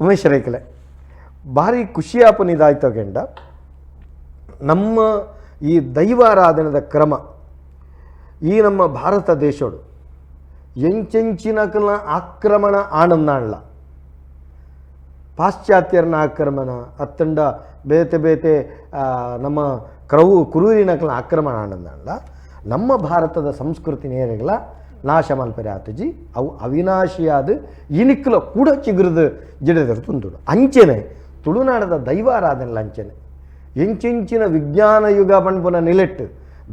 ಉಮೇಶ್ ರೈಕಲೆ ಭಾರಿ ಖುಷಿಯಾಪನಿದಾಯ್ತು ಕೆಂಡ ನಮ್ಮ ಈ ದೈವಾರಾಧನದ ಕ್ರಮ ಈ ನಮ್ಮ ಭಾರತ ದೇಶೋಡು ಎಂಚೆಂಚಿನಕಲ್ನ ಆಕ್ರಮಣ ಆನಂದಾಣ್ಲ ಪಾಶ್ಚಾತ್ಯರನ ಆಕ್ರಮಣ ಅತ್ತಂಡ ಬೇತೆ ಬೇತೆ ನಮ್ಮ ಕುರೂರಿನಕಲ್ನ ಆಕ್ರಮಣ ಆನಂದಾಣ್ಲ ನಮ್ಮ ಭಾರತದ ಸಂಸ್ಕೃತಿ ನೇರಗಳ ನಾಶ ಮಲ್ಪರೆ ಆತಜಿ ಅವು ಅವಿನಾಶಿಯಾದ ಇನಿಕ್ಲ ಕೂಡ ಚಿಗುರದ ಜಿಡದರು ತುಂದುಡು ಅಂಚೆನೆ ತುಳುನಾಡದ ದೈವಾರಾಧನೆ ಅಂಚೆನೆ ಎಂಚೆಂಚಿನ ವಿಜ್ಞಾನ ಯುಗ ಪಂಪುನ ನಿಲೆಟ್ಟು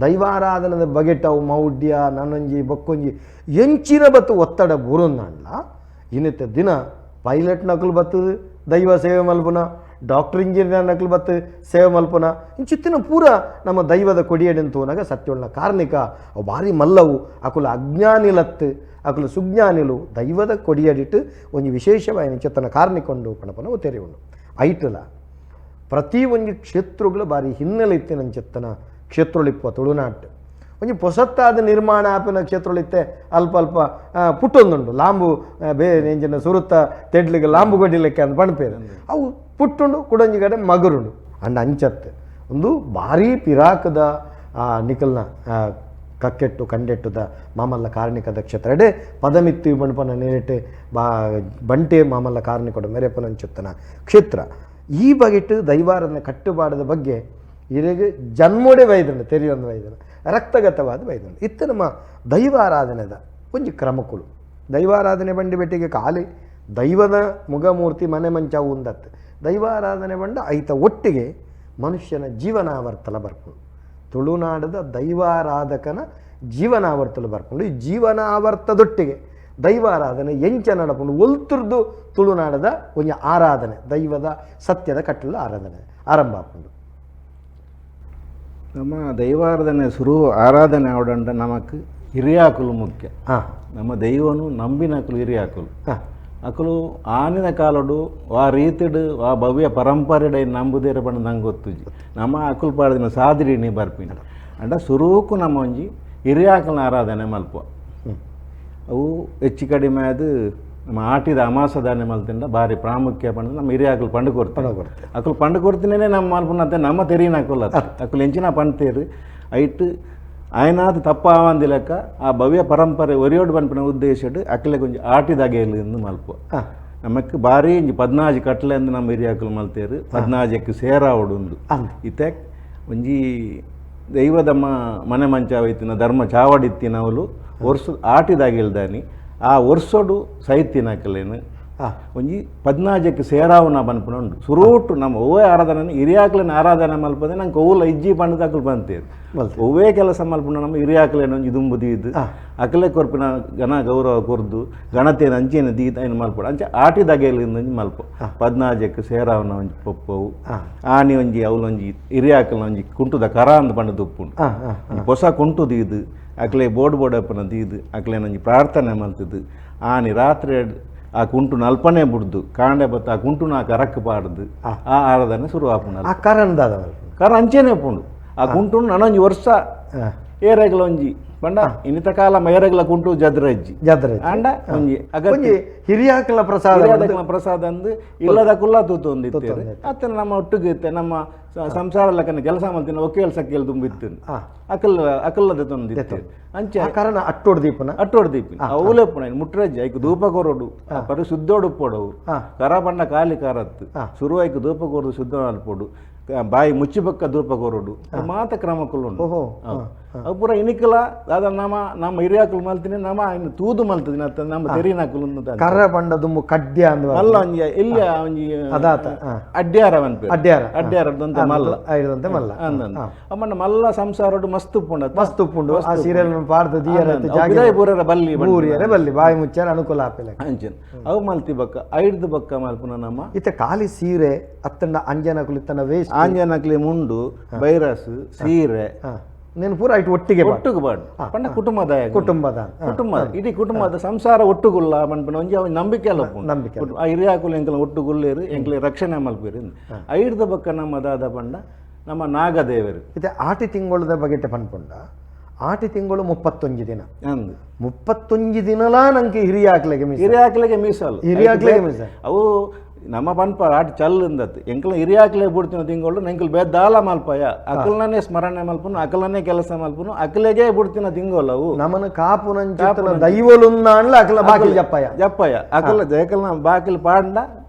ದೈವಾರಾಧನದ ಬಗೆಟ್ ಅವು ಮೌಢ್ಯ ನನಂಜಿ ಬಕ್ಕೊಂಜಿ ಎಂಚಿನ ಬತ್ತು ಒತ್ತಡ ಬುರುಂದಾಂಡ್ಲ ಇನ್ನಿತ್ತ ದಿನ ಪೈಲಟ್ ನಕಲು ಬತ್ತದು ದೈವ ಸೇವೆ ಮಲ್ಪುನ ಡಾಕ್ಟರ್ ಇಂಜಿನಿಯರ್ ನಕಲು ಬತ್ತು ಸೇವೆ ಮಲ್ಪುನ ಇಂಚಿತ್ತಿನ ಪೂರ ನಮ್ಮ ದೈವದ ಕೊಡಿಯಡೆಂತೋನಾಗ ಸತ್ಯೋಳ್ನ ಕಾರ್ಣಿಕ ಅವು ಭಾರಿ ಮಲ್ಲವು ಅಕುಲ ಅಜ್ಞಾನಿಲತ್ತು ಅಕುಲು ಸುಜ್ಞಾನಿಲು ದೈವದ ಕೊಡಿಯಡಿಟ್ಟು ಒಂದು ವಿಶೇಷವಾದ ಚಿತ್ತನ ಕಾರ್ಣಿಕೊಂಡು ಪಣಪನ ತೆರೆ ಉಂಡು ಐಟಲ ಪ್ರತಿ ಒಂದು ಕ್ಷೇತ್ರಗಳು ಭಾರಿ ಹಿನ್ನೆಲೆ ಇತ್ತಿನ ಚಿತ್ತನ ಕ್ಷೇತ್ರಳಿಪ್ಪ ತುಳುನಾಟ್ಟು ಒಂಜಿ ಪೊಸತ್ತಾದ ನಿರ್ಮಾಣ ಆಪಿನ ಕ್ಷೇತ್ರಳಿತ್ತೆ ಅಲ್ಪ ಅಲ್ಪ ಪುಟ್ಟೊಂದುಂಡು ಲಾಂಬು ಎಂಜಿನ ಸುರುತ್ತ ತೆಡ್ಲಿಗೆ ಲಾಂಬು ಗೊಡ್ಡಿಲೆಕ್ಕೆ ಅಂತ ಪಣಪೇರು ಅವು ಪುಟ್ಟುಂಡು ಕುಡಂಜಿ ಕಡೆ ಮಗರುಂಡು ಅಂಡ ಅಂಚತ್ತೆ ಒಂದು ಭಾರಿ ಪಿರಾಕದ ನಿಕಲ್ನ ಕಕ್ಕೆಟ್ಟು ಕಂಡೆಟ್ಟುದ ಮಾಮಲ್ಲ ಕಾರ್ಣಿಕದ ಕ್ಷೇತ್ರ ಎಡೆ ಪದಮಿತ್ತಿ ಬಣ್ಪನ ನೇರಿಟ್ಟೆ ಬಂಟೆ ಮಾಮಲ್ಲ ಕಾರ್ಣಿಕೊಡ ಮೆರೆಪನ ಅಂಚುತ್ತನ ಕ್ಷೇತ್ರ ಈ ಬಗೆಟ್ಟು ದೈವಾರಾಧನೆ ಕಟ್ಟುಪಾಡದ ಬಗ್ಗೆ ಇರಿಗೆ ಜನ್ಮೋಡೆ ವೈದ್ಯನ ತೆರೆಯೊಂದು ವೈದ್ಯನ ರಕ್ತಗತವಾದ ವೈದ್ಯನ ಇತ್ತು ನಮ್ಮ ದೈವಾರಾಧನೆದ ಒಂಜಿ ಕ್ರಮಕುಲು ದೈವಾರಾಧನೆ ಬಂಡಿ ಬೆಟ್ಟಿಗೆ ಖಾಲಿ ದೈವದ ಮುಖಮೂರ್ತಿ ಮನೆ ಮಂಚ ಉಂದತ್ತು ದೈವಾರಾಧನೆ ಬಂಡ ಐತ ಒಟ್ಟಿಗೆ ಮನುಷ್ಯನ ಜೀವನಾವರ್ತಲ ಬರ್ಕೊಂಡು ತುಳುನಾಡದ ದೈವಾರಾಧಕನ ಜೀವನಾವರ್ತಲು ಬರ್ಕೊಂಡು ಈ ಜೀವನಾವರ್ತದೊಟ್ಟಿಗೆ ದೈವಾರಾಧನೆ ಎಂಚ ನಡಪುಂಡು ಒಲ್ತುರ್ದು ತುಳುನಾಡದ ಒಂದು ಆರಾಧನೆ ದೈವದ ಸತ್ಯದ ಕಟ್ಟಲು ಆರಾಧನೆ ಆರಂಭ ಆಪುಂಡು ನಮ್ಮ ದೈವಾರಾಧನೆ ಶುರು ಆರಾಧನೆ ಅವಡಂಡ ನಮಕ್ ಹಿರಿಯಾಕುಲು ಮುಖ್ಯ ನಮ್ಮ ದೈವನು ನಂಬಿನಕುಲು ಹಿರಿಯಾಕುಲು ಅಕಲು ಆನಿನ ಕಾಲಡು ಆ ರೀತಿಡು ಆ ಭವ್ಯ ಪರಂಪರೆಡ ನಂಬುದೇರ ಬಂದು ನಂಗೆ ಗೊತ್ತುಜಿ ನಮ್ಮ ಅಕುಲು ಪಾಡಿನ ಸಾದಿರಿನಿ ಬರ್ಪಿನ ಅಂಡ ಸುರೂಕು ನಮ್ಮ ಒಂಜಿ ಹಿರಿಯಾಕಲ್ನ ಆರಾಧನೆ ಮಲ್ಪ ಅವು ಹೆಚ್ಚು ಕಡಿಮೆ ಅದು ನಮ್ಮ ಆಟಿದ ಅಮಾಸದಾನೆ ಮಲ್ತಿಂದ ಭಾರಿ ಪ್ರಾಮುಖ್ಯ ಪಂಡ ನಮ್ಮ ಹಿರಿಯಾಕಲು ಪಂಡು ಕೊಡ್ತಾರೆ ಅಕಲು ಪಂಡು ಕೊಡ್ತೀನೇ ನಮ್ಮ ಮಲ್ಪನಂತೆ ನಮ್ಮ ತೆರೀನ ಅಕುಲ್ಲ ಅಕಲು ಎಂಚಿನ ಪಂಡ್ತೇರು ಐಟ್ ಆಯ್ನಾದ ತಪ್ಪಾವಂದಿ ಲೆಕ್ಕ ಆ ಭವ್ಯ ಪರಂಪರೆ ಒರಿಯೋಡು ಪಂಪಿನ ಉದ್ದೇಶ ಅಕ್ಲೆ ಕೊಂಚ ಆಟಿದಾಗೆಯಲ್ಲಿ ಮಲ್ಪ ನಮಕ್ ಭಾರಿ ಇಂಜಿ 14 ಕಟ್ಲೆ ಅಂದು ನಮ್ಮ ಹಿರಿಯಾಕಲು ಮಲ್ತೇರು 14ಕ್ಕೆ ಸೇರಾವಡು ಇತ್ತೆ ಒಂಜಿ ದೈವದ ಮನೆ ಮಂಚಾವೈತಿನ ಧರ್ಮ ಚಾವಡಿತ್ತಿನ ಅವಳು ವರ್ಷ ಆಟಿದಾಗೆಲ್ದಾನಿ ಆ ವರ್ಷಡು ಸೈತಿನಕಲೇನು ಒಂಜಿ 14ಕ್ಕೆ ಸೇರಾವನ ಬನ್ಪುನ ಉಂಡು ಸುರೂಟು ನಮ್ಮ ಒವ್ವೇ ಆರಾಧನೆ ಹಿರಿಯಾಕಲಿನ ಆರಾಧನೆ ಮಲ್ಪದೆ ನಂಗೆ ಒವ್ವುಲ ಇಜ್ಜಿ ಪಂಡದಾಕಲು ಬಂತೇರು ಒವ್ವೇ ಕೆಲಸ ಮಲ್ಪುನ ನಮ್ಮ ಹಿರಿಯಾಕಲೇನು ಒಂಜಿ ದುಂಬುದೀದು ಅಕಲೆ ಕೊರ್ಪಿನ ಗಣ ಗೌರವ ಕೊರ್ದು ಗಣತೆಯನ್ನು ಅಂಚೆನ ದೀತ ಏನು ಮಲ್ಪಡು ಅಂಚೆ ಆಟಿದಾಗೆಲಿಂದ ಮಲ್ಪ 14ಕ್ಕೆ ಸೇರಾವನ ಒಂಜಿ ಪೊಪ್ಪವು ಆನಿ ಒಂಜಿ ಅವಲೊಂಜಿ ಹಿರಿಯಾಕಲ್ನ ಒಂಜಿ ಕುಂಟುದ ಕರ ಅಂದ್ ಪಂಡ ತುಪ್ಪುಂಡು ಹೊಸ ಕುಂಟುದು ಇದು ಅಕ್ಲೆ ಬೋರ್ಡ್ ಅಪ್ಪನ ದೀದು ಅಕ್ಲೇನೊಂಜಿ ಪ್ರಾರ್ಥನೆ ಮಲ್ತದು ಆನಿ ರಾತ್ರಿ ಆ ಕುಂಟು ನಲ್ಪನೆ ಬಿಡ್ದು ಕಾಂಡೆ ಬತ್ತ ಆ ಕುಂಟು ನಾ ಕರಕ್ ಪಾಡ್ದು ಆ ಆರಾಧನೆ ಶುರು ಆಪುಂಡು ಆ ಕರಂದಾದ ಕರ ಅಂಚೆನೆ ಪುಂಡು ಆ ಕುಂಟು ನನೊಂಜಿ ವರ್ಷ ಏರೆಗ್ಲ ಒಂಜಿ ಪಂಡ ಇನ್ನಿತ ಕಾಲ ಏರೆಗ್ಲ ಕುಂಟು ಜದ್ರಜ್ಜಿ ಅಂಡ ಒಂಜಿ ಒಂಜಿ ಹಿರಿಯಾಕಲ ಪ್ರಸಾದ ಅಂದು ಇಲ್ಲದ ಕುಲ್ಲ ತೂತು ಒಂದಿತ್ತೇರು ಅತ್ತ ನಮ್ಮ ಒಟ್ಟಿಗೆ ನಮ್ಮ ಸಂಸಾರ ಲೆಕ್ಕನ ಕೆಲಸ ಮಾಡ್ತೀನಿ ಒಕ್ಕೇಲ್ ಸಕ್ಕೇಲ್ ತುಂಬಿತ್ತು ಅಕಲ್ಲದ ತಂದಿತ್ತೇರು ಅಂಚೆ ಕಾರಣ ಅಟ್ಟೋಡ್ ದೀಪಿನ ಅವಲೇಪುಣ ಮುಟ್ರಜ್ಜಿ ಐಕು ಧೂಪ ಕೊರೋಡು ಪರಿ ಶುದ್ಧೋಡು ಉಪ್ಪೋಡವು ಕರ ಬಂಡ ಕಾಲಿ ಕಾರತ್ತು ಶುರು ಐಕು ಧೂಪ ಕೊರೋದು ಶುದ್ಧ ಅಲ್ಪೋಡು ಬಾಯಿ ಮುಚ್ಚಿಬಕ್ಕ ಧೂಪ ಕೊರೋಡು ಮಾತ ಕ್ರಮಕ್ಕುಂಡು ಅವು ಪೂರ ಇನಿಕಲ ಅದ ನಮ್ಮ ಹಿರಿಯಾಕಲು ಮಲ್ತೀನಿ ನಮ್ಮ ಇನ್ನು ತೂದು ಮಲ್ತದಿನ ನಮ್ಮ ತೆರಿನಾಕಲು ಕರ ಬಂಡ ದುಮ್ಮು ಕಡ್ಯ ಮಲ್ಲ ಒಂಜಿ ಎಲ್ಲಿ ಒಂಜಿ ಅದಾತ ಅಡ್ಡ್ಯಾರ ಅಡ್ಡ್ಯಾರದಂತೆ ಮಲ್ಲ ಮಲ್ಲ ಅಮ್ಮಣ್ಣ ಮಲ್ಲ ಸಂಸಾರೋಡು ಮಸ್ತ್ ಉಪ್ಪುಂಡು ಆ ಸೀರಿಯಲ್ ಪಾಡ್ದ ಬೂರರ ಬಲ್ಲಿ ಬಲ್ಲಿ ಬಾಯಿ ಮುಚ್ಚಾರ ಅನುಕೂಲ ಆಪಿಲ್ಲ ಅಂಚನ್ ಅವು ಮಲ್ತಿ ಬಕ್ಕ ಐಡ್ದು ಬಕ್ಕ ಮಲ್ಪುನ ನಮ್ಮ ಇತ್ತ ಖಾಲಿ ಸೀರೆ ಅತ್ತಂಡ ಅಂಜನಕುಲು ಇತ್ತನ ವೇಸ್ಟ್ ಆಂಜನಕ್ಲಿ ಮುಂಡು ಬೈರಸ್ ಸೀರೆ ನೀನು ಪೂರ ಇಟ್ಟು ಒಟ್ಟಿಗೆ ಬಾಡು ಪಂಡ ಕುಟುಂಬದ ಇಡೀ ಕುಟುಂಬದ ಸಂಸಾರ ಒಟ್ಟುಗುಲ್ಲ ಮನ್ಪನ ಒಂಜಿ ಅವ ನಂಬಿಕೆ ಅಲ್ಲ ಆ ಹಿರಿಯಾಕುಲು ಎಂಕಲ ಒಟ್ಟುಗುಲ್ಲೇರು ಎಂಕ್ಲೆ ರಕ್ಷಣೆ ಮಲ್ಪೇರು ಐಡ್ದ ಬಕ್ಕ ನಮ್ಮ ದಾದ ಪಂಡ ನಮ್ಮ ನಾಗದೇವರು ಇದೆ ಆಟಿ ತಿಂಗಳದ ಬಗೆಟ್ ಪನ್ಪುಂಡ ಆಟಿ ತಿಂಗಳು 31 ದಿನ 31 ದಿನಲ ನಂಗೆ ಹಿರಿಯಾಕ್ಲೆಗೆ ಮೀಸಲು ಅವು ನಮ್ಮ ಪನ್ಪ ಆಟ ಚಲ್ಲಿಂದತ್ತು ಎಂಕಲ ಹಿರಿಯಾಕಲೇ ಬಿಡ್ತೀನೋ ತಿಂಗಳು ನೆಂಕಲ್ ಬೇದಾಲ ಮಲ್ಪಯ ಅಕಲ್ನೇ ಸ್ಮರಣೆ ಮಲ್ಪನು ಅಕಲನ್ನೇ ಕೆಲಸ ಮಲ್ಪನು ಅಕಲೆಗೆ ಬಿಡ್ತೀನ ತಿಂಗೋಲ್ಲ ಅವು ನಮ್ಮನ ಕಾಪುನ ದೈವಲುನ್ನ ಅನ್ಲ ಅಕಲ ಬಾಕಿಲ್ ಜಪ್ಪಯ ಜಪ್ಪಯ ಅಕಲ ಜಯಕಲ್ನ ಬಾಕಿಲ್ ಪಾಂಡ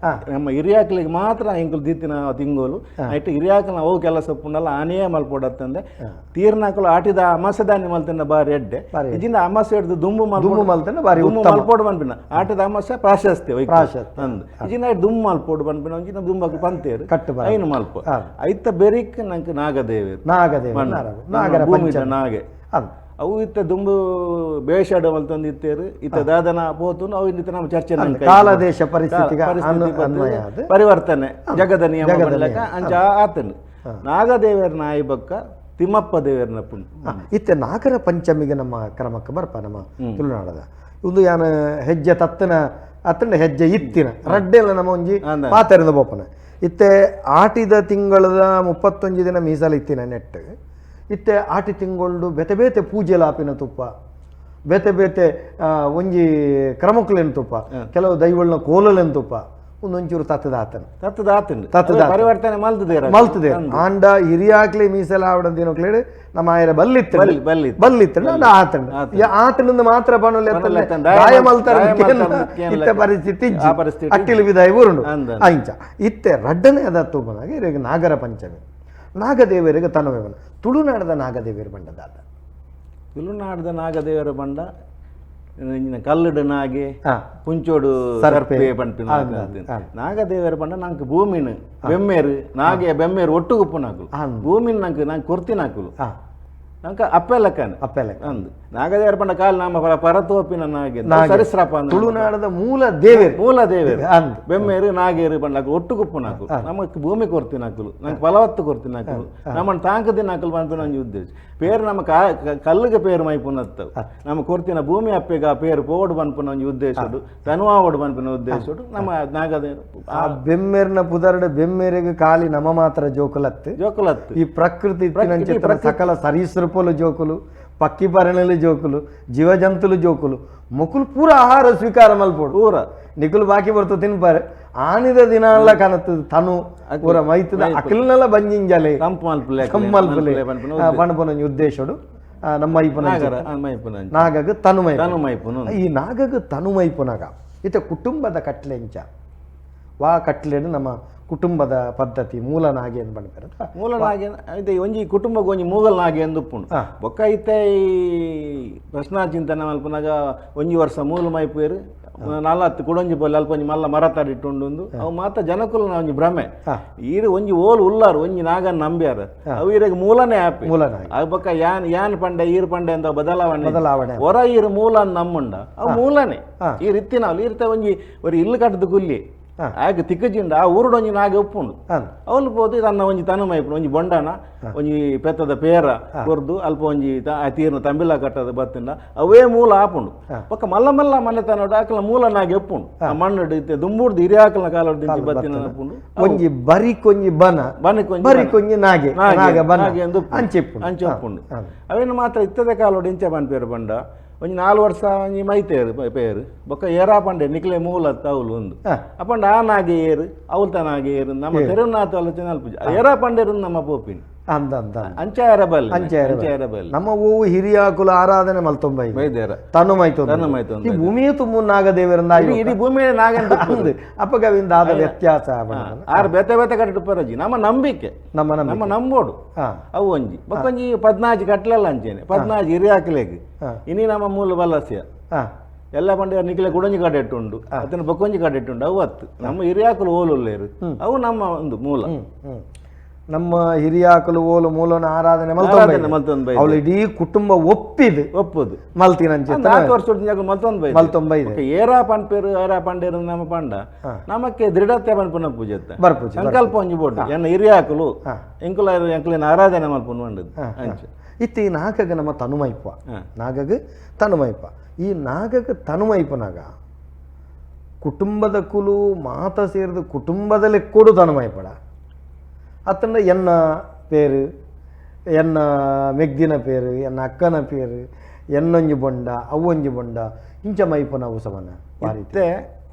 ನಮ್ಮ ಹಿರಿಯಾಕಲಿಗೆ ಮಾತ್ರ ಎಂಕಲ್ ದಿತ್ತಿನ ತಿಂಗೋಲು ಐಟ್ ಹಿರಿಯಾಕಲ್ನ ಅವು ಕೆಲಸ ಪುಂಡಲ್ಲ ಆನೆಯೇ ಮಲ್ಪೊಡತ್ತಂದೆ ತೀರ್ನಾಕಲು ಆಟಿದ ಅಮಾಸದಾನಿ ಮಲ್ತನ್ನ ಬಾರಿ ಎಡ್ಡೆ ಇಜಿಂದ ಅಮಾಸೆ ಹಿಡ್ದು ದುಂಬು ಮಲ್ತನ್ನ ಬಾರಿ ದುಂಬು ಮಲ್ಪೋಡು ಬಂದ್ಬಿನ ಆಟದ ಅಮಾಸೆ ಪ್ರಾಶಸ್ತ್ಯ ಅಂದ್ ಇಜಿನ ದುಂಬು ಮಲ್ಪೋಡು ಬಂದ್ಬಿನ ಒಂಜಿನ ದುಂಬಕ್ಕೆ ಪಂತೇರು ಐನು ಮಲ್ಪ ಐತ ಬೆರಿಕ್ ನಂಗೆ ನಾಗದೇವಿ ಭೂಮಿದ ನಾಗೆ ಅವು ಇತ್ತ ದುಂಬು ಬೇಷಾಡ ಮಲ್ತಂದು ಇತ್ತೇರು ಇತ್ತ ದಾದನ ಪೋತು ಅವು ಇನ್ನಿತ ನಮ್ಮ ಚರ್ಚೆ ಕಾಲದೇಶ ಪರಿಸ್ಥಿತಿ ಪರಿವರ್ತನೆ ಜಗದ ನಿಯಮ ಅಂಚ ಆತನು ನಾಗದೇವರ ನಾಯಿ ಬಕ್ಕ ತಿಮ್ಮಪ್ಪ ದೇವರನ ಪುಂಡು ಇತ್ತೆ ನಾಗರ ಪಂಚಮಿಗೆ ನಮ್ಮ ಕ್ರಮಕ್ಕೆ ಬರ್ಪ ನಮ್ಮ ತುಳುನಾಡದ ಒಂದು ಯಾನ ಹೆಜ್ಜೆ ಅತ್ತನ ಹೆಜ್ಜೆ ಇತ್ತಿನ ರಡ್ಡೆಲ್ಲ ನಮ್ಮ ಒಂಜಿ ಪಾತರಿಂದ ಬೋಪನ ಇತ್ತೆ ಆಟಿದ ತಿಂಗಳದ 31 ದಿನ ಮೀಸಲು ಇತ್ತಿನ ನೆಟ್ ಇತ್ತೆ ಆಟಿ ತಿಂಗಳು ಬೇತೆ ಬೇತೆ ಪೂಜೆಲ ಆಪಿನ ತುಪ್ಪ ಬೇತೆ ಬೇತೆ ಒಂಜಿ ಕ್ರಮಕ್ಕಲೇನು ತುಪ್ಪ ಕೆಲವು ದೈವಳನ ಕೋಲಲೇನು ತುಪ್ಪ ಒಂದೊಂಚೂರು ತತ್ತದ ಪರಿವರ್ತನೆ ಮಲ್ತದೆ ಆಂಡ ಹಿರಿಯಾಕ್ಲಿ ಮೀಸಲ ಆವಡಂದಿನೋಕ್ಲೇಡು ನಮ್ಮ ಆಯರ ಬಲ್ಲಿತ್ತು ಆತನಿಂದ ಮಾತ್ರ ಗಾಯ ಮಲ್ತಾರೆ ಪರಿಸ್ಥಿತಿ ಅಟ್ಟಿಲು ವಿದಾಯ ಊರುಂಡು ಅಂಚ ಇತ್ತೆ ರಡ್ಡನೆ ಅದ ತೂಪನಾಗ ಇವಾಗ ನಾಗರ ಪಂಚಮಿ ನಾಗದೇವರಿಗೆ ತನವೇವನ ತುಳುನಾಡದ ನಾಗದೇವಿಯರ ಬಂಡದಾದ ತುಳುನಾಡದ ನಾಗದೇವರ ಬಂಡ ಕಲ್ಲುಡು ನಾಗೆ ಪುಂಚೋಡು ಸರ್ಪೆ ಪಂಪಿನ ನಾಗದೇವರ ಪಂಡ ನಂಗೆ ಭೂಮಿನ ಬೆಮ್ಮೇರು ನಾಗೆ ಬೆಮ್ಮೇರು ಒಟ್ಟುಗುಪ್ಪು ನಾಕು ಭೂಮಿನ ನಂಗೆ ಕೊರ್ತಿನಾಕುಲು ನಂಗೆ ಅಪ್ಪೆಲಕ್ಕ ಅಂದು ನಾಗದೇವರ ಪಂಡ ಕಾಲು ನಮ್ಮ ಪರತೋಪಿನ ನಾಗೆ ಸರಿಸ್ರಪ ತುಳುನಾಡದ ಮೂಲ ದೇವೇರು ಬೆಮ್ಮೇರು ನಾಗೇರು ಪಂಡ ಒಟ್ಟುಗುಪ್ಪು ನಾಕು ನಮಕ್ ಭೂಮಿ ಕೊರ್ತಿನಾಕುಲು ನಂಗೆ ಫಲವತ್ತು ಕೊರ್ತಿನಾಕುಲು ನಮ್ಮನ್ನು ತಾಂಕದಿನಾಕುಲು ಪಂಪಿನ ಒಂಜಿ ಉದ್ದೇಶ పేరు నమ్మ కళ్ళుగా పేరు మైపున్నత్తవు నమ్మ కొర్తిన భూమి అప్పేగా పేరు పోవడు పనుపున ఉద్దేశుడు తనువావడు పనుపున ఉద్దేశుడు ನಮ್ಮ ನಾಗದೇವರು ಆ ಬೆಮ್ಮೇರಿನ ಪುದರಡ ಬೆಮ್ಮೇರಿಗೆ ಖಾಲಿ ನಮ್ಮ ಮಾತ್ರ ಜೋಕುಲತ್ತು ಈ ಪ್ರಕೃತಿ ಸಕಲ ಸರೀಸೃಪುಲು ಜೋಕುಲು పక్కి పరణలు జోకులు జీవజంతులు జోకులు మొక్కులు పూర ఆహార స్వీకార మల్పోడు పూర నికులు బాకీ పడుతూ తినిపారు ఆనిద దినాల కనత్తు తను పూర మైతుದ అకిలనల ಬಂಜಿಂಜಲೆ ಕಮ್ಮಲ್ಪಲೆ ಪಣಪನ ಉದ್ದೇಶಡು ನಮ್ಮ ನಾಗಗ ತನುಮೈಪುನ ಈ ನಾಗಗ ತನುಮೈಪುನಗ ಇತ ಕುಟುಂಬದ ಕಟ್ಲೆಂಚ ವಾ ಕಟ್ಲೆಡು ನಮ್ಮ ಕುಟುಂಬದ ಪದ್ಧತಿ ಮೂಲ ನಾಗೆ ಅಂತ ಬಂದ್ತಾರೆ ಮೂಲ ನಾಗೆ ಇದೆ ಒಂಜಿ ಕುಟುಂಬಕ್ಕೆ ಒಂಜಿ ಮೂಗಲ್ ನಾಗೆ ಎಂದುಪ್ಪುಂಡು ಬೊಕ್ಕ ಐತೆ ಈ ಪ್ರಶ್ನಾ ಚಿಂತನೆ ಮಲ್ಪನಾಗ ಒಂಜಿ ವರ್ಷ ಮೂಲ ಮೈಪೇರು 40 ಕುಡೊಂಜಿ ಪೊಲ್ಲಿ ಅಲ್ಪೊಂಜಿ ಮಲ್ಲ ಮರತಾಡಿಟ್ಟುಂಡು ಅವು ಮಾತ ಜನಕುಲು ಒಂಜಿ ಭ್ರಮೆ ಈರು ಒಂಜಿ ಓಲ್ ಉಲ್ಲಾರು ಒಂಜಿ ನಾಗನ್ ನಂಬ್ಯಾರ ಅವು ಇರಾಗ ಮೂಲನೇ ಆಪಿ ಅವು ಬೊಕ್ಕ ಯಾನ್ ಪಂಡೆ ಈರ್ ಪಂಡೆ ಅಂತ ಬದಲಾವಣೆ ಹೊರ ಈರು ಮೂಲ ನಮ್ಮುಂಡ ಅವು ಮೂಲನೇ ಈ ರೀತಿನಾವ್ ಈರ್ತ ಒಂಜಿ ಒಂದು ಇಲ್ಲು ಕಟ್ಟದ ಕುಲ್ಲಿ ಆಗ ತಿಕ್ಕಜಿಂಡ ಆ ಊರುಡೊಂಜಿ ನಾಗೆ ಒಪ್ಪುಂಡು ಅವಳು ಪೋದು ತನ್ನ ಒಂಜಿ ತನುಮೈಪುಂಡು ಒಂಜಿ ಬೊಂಡನ ಒಂಜಿ ಪೆತ್ತದ ಪೇರ ಕೊರ್ದು ಅಲ್ಪ ಒಂಜಿ ತೀರ್ನ ತಂಬಿಲ ಕಟ್ಟದ ಬತ್ತಿಂಡ ಅವೇ ಮೂಲ ಆಪುಂಡು ಪಕ್ಕ ಮಲ್ಲ ಮಲ್ಲ ಮನೆತನೋಡು ಆಕಲ ಮೂಲ ನಾಗೆ ಒಪ್ಪುಂಡು ಆ ಮಣ್ಣು ದುಂಬುಡ್ದು ಹಿರಿ ಆಕಲ ಕಾಲ ದಿಂಚಿ ಬತ್ತಿನ ಅಪ್ಪುಂಡು ಒಂಜಿ ಬರಿಕೊಂಜಿ ಬರಿಕೊಂಜಿ ನಾಗೆ ಅಂಚೆ ಒಪ್ಪುಂಡು ಅವೇನು ಮಾತ್ರ ಇತ್ತದ ಕಾಲೋಡು ಇಂಚೆ ಬನ್ಪೇರು ಬಂಡ ಒಂಜಿ 4 ವರ್ಷ ಒಂಜಿ ಮೈತೇರು ಪೇರು ಬೊಕ್ಕ ಏರಾ ಪಂಡೆ ನಿಕ್ಲೆ ಮೂಲ ಅವಳು ಒಂದು ಅಪ್ಪಂಡ ಆ ನಾಗೆ ಏರು ಅವಲ್ತ ನಾಗೆ ಏರು ನಮ್ಮ ತೆರನಾಥ ಆಲೋಚನೆ ಅಲ್ಪ ಏರಾ ಪಂಡೇರು ನಮ್ಮ ಪೋಪಿನ ಅಂಚಾಯರಬಲ್ ನಮ್ಮ ಹೂವು ಹಿರಿಯಾಕುಲ ಆರಾಧನೆ ಮಲ್ತೊಂಬೈ ತನುಮೈತು ಈ ಭೂಮಿಯು ತುಂಬ ನಾಗದೇವರಿಂದ ಇಡೀ ಭೂಮಿ ನಾಗಂದು ಅಪಗವಿಂದ ಆದ ವ್ಯತ್ಯಾಸ ಆರು ಬೇತೆ ಬೇತೆ ಕಟ್ಟು ಪರಜಿ ನಮ್ಮ ನಂಬಿಕೆ ನಮ್ಮ ನಂಬೋಡು ಅವು ಒಂಜಿ ಬೊಕ್ಕೊಂಜಿ 14 ಕಟ್ಲೆಲ್ಲ ಅಂಚೇನೆ 14 ಹಿರಿಯಾಕಲೆಗ್ ಇನಿ ನಮ್ಮ ಮೂಲ ಬಲಸ್ಯ ಎಲ್ಲ ಪಂಡ ನಿಖಿಲೆ ಕುಡಂಜಿ ಕಡೆಟ್ಟುಂಡು ಅದನ್ನ ಬೊಕ್ಕೊಂಜಿ ಕಡೆಟ್ಟುಂಡು ಅವು ಹತ್ತು ನಮ್ಮ ಹಿರಿಯಾಕಲು ಓಲುಲ್ಲೇರು ಅವು ನಮ್ಮ ಒಂದು ಮೂಲ ನಮ್ಮ ಹಿರಿಯಾಕಲು ಓಲು ಮೂಲನ ಆರಾಧನೆ ಮಲ್ತೊಂಬೈ ಅವಳು ಇಡೀ ಕುಟುಂಬ ಒಪ್ಪುದು ಮಲ್ತಿನಂಚೆ ಮಲ್ತೊಂಬೈ ಏರಾ ಪಂಪೇರು ಏರಾ ಪಂಡೇರು ನಮ್ಮ ಪಂಡ ನಮಕ್ಕೆ ದೃಢತೆ ಪನ್ಪುನ ಪೂಜೆ ಬರ್ಪುಜಿ ಸಂಕಲ್ಪ ಒಂಜಿ ಬೋಡು ಎನ್ನ ಹಿರಿಯಾಕಲು ಎಂಕುಲಿನ ಆರಾಧನೆ ಮಲ್ಪುನ ಬಂಡದು ಇತ್ತು ಈ ನಾಗಗ ನಮ್ಮ ತನುಮೈಪ ಈ ನಾಗಗ ತನುಮೈಪನಾಗ ಕುಟುಂಬದ ಕುಲು ಮಾತ ಸೇರಿದ ಕುಟುಂಬದಲ್ಲಿ ಕೂಡ ತನುಮೈಪಡ ಅತ್ತಂಡ ಎನ್ನ ಪೇರು ಎನ್ನ ಮೆಗ್ದಿನ ಪೇರು ಎನ್ನ ಅಕ್ಕನ ಪೇರು ಎನ್ನೊಂಜಿ ಬೊಂಡ ಅವೊಂಜಿ ಬೊಂಡ ಇಂಚ ಮೈಪನ ಉಸವನ ಮತ್ತೆ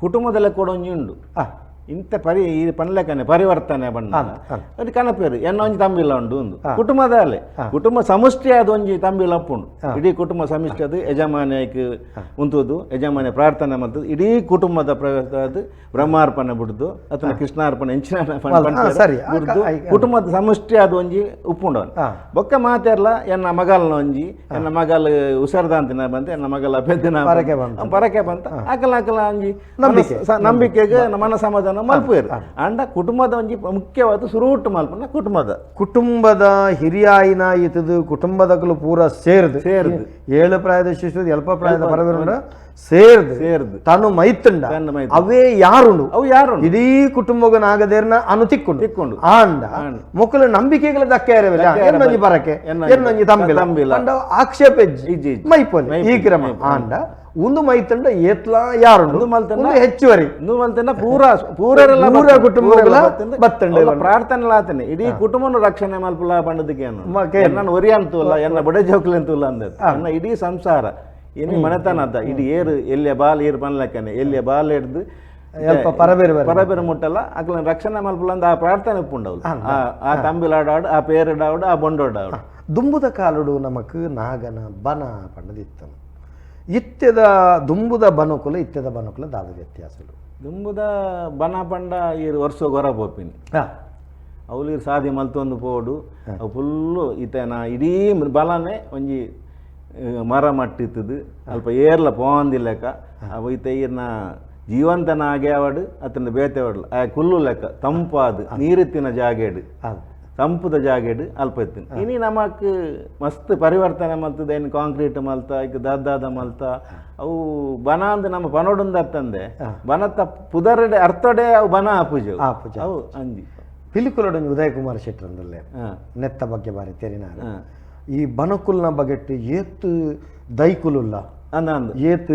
ಕುಟುಂಬದಲ್ಲೇ ಕೊಡೊಂಜಿ ಉಂಡು ಇಂಥ ಈ ಪನ್ಲೆಕ್ಕನೆ ಪರಿವರ್ತನೆ ಬಣ್ಣ ಅದು ಕನಪೇರು ಎನ್ನ ಒಂಜಿ ತಂಬಿಲ ಉಂಡು ಒಂದು ಕುಟುಂಬದಲ್ಲೇ ಕುಟುಂಬ ಸಮಷ್ಟಿ ಅದು ಒಂಜಿ ತಂಬಿಲ ಅಪ್ಪುಂಡು ಇಡೀ ಕುಟುಂಬ ಸಮಷ್ಟಿ ಅದು ಯಜಮಾನಿಯಕ್ಕೆ ಉಂತುದು ಯಜಮಾನಿಯ ಪ್ರಾರ್ಥನೆ ಮಾಡ್ತದೆ ಇಡೀ ಕುಟುಂಬದ ಅದು ಬ್ರಹ್ಮಾರ್ಪಣೆ ಬಿಡುದು ಅಥವಾ ಕೃಷ್ಣಾರ್ಪಣೆ ಹೆಂಚಿನ ಬಿಡುದು ಕುಟುಂಬದ ಸಮಷ್ಟಿ ಅದು ಒಂಜಿ ಉಪ್ಪುಂಡವನು ಬೊಕ್ಕ ಮಾತಾರ್ಲ ಎನ್ನ ಮಗಲ್ನ ಒಂಜಿ ಎನ್ನ ಮಗಲ್ ಉಸರ್ದಾಂತಿನ ಬಂತ ಎನ್ನ ಮಗಲ ಪೆದ್ದಿನ ಪರಕೆ ಬಂತ ಆಕಲ ಆಕಲ ಒಂಜಿ ನಂಬಿಕೆಗೆ ಮನ ಸಮಾಧಾನ ಮಲ್ಪೇರು ಅಂಡ ಕುಟುಂಬದ ಒಂಜಿ ಮುಖ್ಯವಾದ ಸುರೂಟ್ ಮಲ್ಪನ ಕುಟುಂಬದ ಹಿರಿಯಾಯಿನ ಇತದು ಕುಟುಂಬದಕ್ಕಲು ಪೂರ ಸೇರ್ದು ಏಳು ಪ್ರಾಯದ ಶಿಶು ಅಲ್ಪ ಪ್ರಾಯದ ಪರವಿರುಂಡ ಸೇರ್ದು ತಾನು ಮೈತಂಡ ಅವೇ ಯಾರುಂಡು ಅವು ಯಾರು ಇಡೀ ಕುಟುಂಬಗ ನಾಗದೇರ್ನ ಅನು ತಿಕ್ಕೊಂಡು ಆಂಡ ಮೊಕ್ಕಲ ನಂಬಿಕೆಗಳ ದಕ್ಕ ಎನ್ನೊಂಜಿ ಬರಕೆ ಎನ್ನೊಂಜಿ ತಂಬಿಲ ಆಕ್ಷೇಪ ಮೈಪೊಲೆ ಈ ಕ್ರಮ ಆಂಡ ಒಂದು ಮೈತಂಡ ಏತ್ಲ ಯಾರುಂಡು ಹೆಚ್ಚುವರಿ ಪೂರ ಕುಟುಂಬಗಳ ಪ್ರಾರ್ಥನೆ ಲಾತನೆ ಇಡೀ ಕುಟುಂಬನ ರಕ್ಷಣೆ ಮಲ್ಪಲ ಪಂಡದಕ್ಕೆ ಎನ್ನ ಒರಿ ಅಂತಲ್ಲ ಎನ್ನ ಬಡ ಜೋಕ್ಲಿ ಅಂತಲ್ಲ ಅಂದ ಎನ್ನ ಇಡೀ ಸಂಸಾರ ಇನ್ನು ಮನೆತನ ಅದ ಇಡೀ ಏರು ಎಲ್ಲಿಯ ಬಾಲ್ ಏರು ಪನ್ಲಕ್ಕನೆ ಎಲ್ಲಿಯ ಬಾಲ್ ಹಿಡ್ದು ಪರಬೇರು ಮುಟ್ಟಲ್ಲ ಅಕ್ಲ ರಕ್ಷಣೆ ಮಲ್ಪಲ ಅಂದ ಆ ಪ್ರಾರ್ಥನೆ ಉಪ್ಪುಂಡವಲ್ಲ ಆ ತಂಬಿಲಾಡಾಡು ಆ ಪೇರಿಡಾಡು ಆ ಬೊಂಡೋಡಾಡು ದುಂಬುದ ಕಾಲುಡು ನಮಕ್ ನಾಗನ ಬನ ಪಂಡದಿತ್ತನು ಇತ್ಯದ ದುಂಬುದ ಬನಕುಲ ಇತ್ಯದ ಬನಕುಲ ದಾದ ವ್ಯತ್ಯಾಸಗಳು ದುಂಬುದ ಬನ ಪಂಡ ಈ ವರ್ಷ ಗೊರ ಪೋಪಿನಿ ಅವಳು ಸಾದಿ ಮಲ್ತೊಂದು ಪೋಡು ಫುಲ್ಲು ಈತನ ಇಡೀ ಬಲನೇ ಒಂಜಿ ಮರ ಮಟ್ಟಿತ್ತದು ಅಲ್ಪ ಏರ್ಲ ಪೋಂದಿ ಲೆಕ್ಕ ಅವು ಈತ ಈರ್ನ ಜೀವಂತನ ಆಗೆ ಅವಡು ಅತನ ಬೇತೆ ಹೊಡ್ಲ ಆ ಕುಲ್ಲು ಲೆಕ್ಕ ತಂಪಾದು ನೀರಿತ್ತಿನ ಜಾಗೇಡು ತಂಪುದ ಜಾಗೇಡು ಅಲ್ಪ ಇತ್ತು ಇನಿ ನಮಕ್ ಮಸ್ತ್ ಪರಿವರ್ತನೆ ಮಲ್ತದ ಏನು ಕಾಂಕ್ರೀಟ್ ಮಲ್ತ ಈಗ ದಾದ ಮಲ್ತ ಅವು ಬನ ಅಂದ್ ನಮ್ಮ ಪನೋಡೊಂದು ಅತ್ತಂದೆ ಬನತ್ತ ಪುದರಡೆ ಅರ್ಥಡೆ ಅವು ಬನ ಆಪುಜು ಅವು ಅಂಜಿ ಪಿಲಿಕುಲೊಡ ಉದಯ ಕುಮಾರ್ ಶೆಟ್ಟರಂದಲ್ಲೇ ನೆತ್ತ ಬಗ್ಗೆ ಬಾರಿ ತೆರಿನ ಈ ಬನಕುಲ್ನ ಬಗೆಟ್ಟು ಏತ್ ದೈಕುಲುಲ್ಲ ಏತ್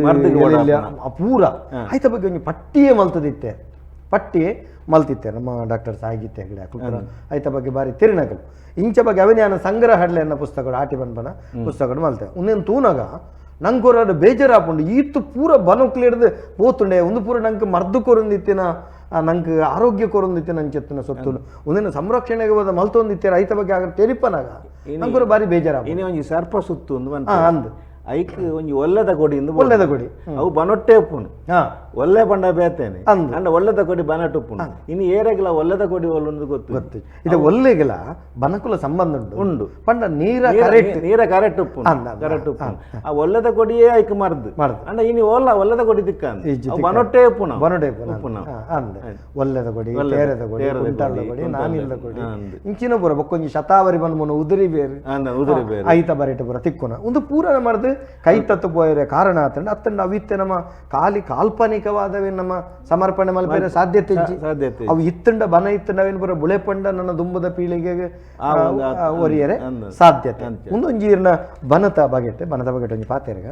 ಪೂರ ಆಯ್ತ ಬಗ್ಗೆ ಒಂದು ಪಟ್ಟಿಯೇ ಮಲ್ತದಿತ್ತೆ ಪಟ್ಟಿ ಮಲ್ತಿತ್ತೆ ನಮ್ಮ ಡಾಕ್ಟರ್ ಸಾಹಿತ್ಯ ಹೆಗಡೆ ಕುಲ್ಕರ ಆಯ್ತ ಬಗ್ಗೆ ಬಾರಿ ತಿರುನಗಲು ಇಂಚ ಬಗ್ಗೆ ಅವನ್ಯಾನ ಸಂಗ್ರಹ ಹಡ್ಲೆ ಅನ್ನೋ ಪುಸ್ತಕಗಳು ಆಟಿ ಬನ್ಪನ ಪುಸ್ತಕಗಳು ಮಲ್ತೆ ಒಂದೇನು ತೂನಾಗ ನಂಗೆ ಬೇಜಾರಾಪುಂಡು ಈತು ಪೂರ ಬನಕ್ಲು ಹಿಡ್ದು ಪೋತುಂಡೆ ಒಂದು ಪೂರ ನಂಗೆ ಮರ್ದು ಕೊರೊಂದಿತ್ತಿನ ನಂಗೆ ಆರೋಗ್ಯ ಕೊರೊಂದಿತ್ತಿನ ಅಂಚೆತ್ತಿನ ಸೊತ್ತು ಒಂದಿನ ಸಂರಕ್ಷಣೆಗೆ ಹೋದ ಮಲ್ತೊಂದಿತ್ತೆ ರೈತ ಬಗ್ಗೆ ಆಗ ತೆರಿಪನಾಗ ನಂಗೆ ಬಾರಿ ಬೇಜಾರಾಪ ಇನಿ ಒಂಜಿ ಸರ್ಪ ಸುತ್ತು ಅಂದು ಐಕ್ ಒಂಜಿ ಒಳ್ಳೆದ ಕೊಡಿಂದು ಅವು ಬನೊಟ್ಟೆ ಉಪ್ಪುನು ಒಳ್ಳೆ ಬಂಡ ಬೇತೇನೆ ಅಂಡ ಒಳ್ಳೆದ ಕೊಡಿ ಬನಟ್ಟು ಉಪ್ಪುನು ಇನ್ನು ಏರೆಗಲ ಒಳ್ಳೆದ ಕೊಡಿ ಒಲ್ಲೊಂದು ಗೊತ್ತು ಇದು ಒಳ್ಳೆಗಲ ಬನಕುಲ ಸಂಬಂಧ ಉಂಡು ಪಂಡ ನೀರ ಕರೆಕ್ಟ್ ಉಪ್ಪುನು ಆ ಒಳ್ಳೆದ ಕೊಡಿಯೇ ಐಕ್ ಮರ್ದು ಅಂಡ ಇನಿ ಒಳ್ಳೆದ ಕೊಡಿ ದಿಕ್ಕ ಬನೊಟ್ಟೆ ಉಪ್ಪುನ ಉಪ್ಪುನ ಒಳ್ಳೆದ ಕೊಡಿ ತೇರದ ಕೊಡಿ ಕುಂಟಾಳದ ಕೊಡಿ ನಾನಿಲ್ಲದ ಕೊಡಿ ಇಂಚಿನ ಪೂರ ಬೊಕ್ಕೊಂಜಿ ಶತಾವರಿ ಬಂದು ಮುನ್ನ ಉದುರಿ ಬೇರು ಐತ ಬರೇಟ ಪೂರ ತಿಕ್ಕುನ ಒಂದು ಪೂರ ಮರ್ದು ಕೈ ತತ್ತು ಪೋಯರೆ ಕಾರಣ ಆತಂಡ ಅತ್ತಂಡ ಅವಿತ್ತೆ ನಮ್ಮ ಕಾಲ್ಪನಿಕವಾದವೇ ನಮ್ಮ ಸಮರ್ಪಣೆ ಮಲ್ಪೇರೆ ಸಾಧ್ಯತೆ ಅವು ಇತ್ತಂಡ ಬನ ಇತ್ತಂಡವೇನು ಪೂರ ಬುಳೆ ಪಂಡ ನನ್ನ ದುಂಬದ ಪೀಳಿಗೆಗೆ ಒರಿಯರೆ ಸಾಧ್ಯತೆ ಮುಂದೊಂಜೀರ್ನ ಬನತ ಬಗೆಟ್ ಒಂಜಿ ಪಾತೆರೆಗ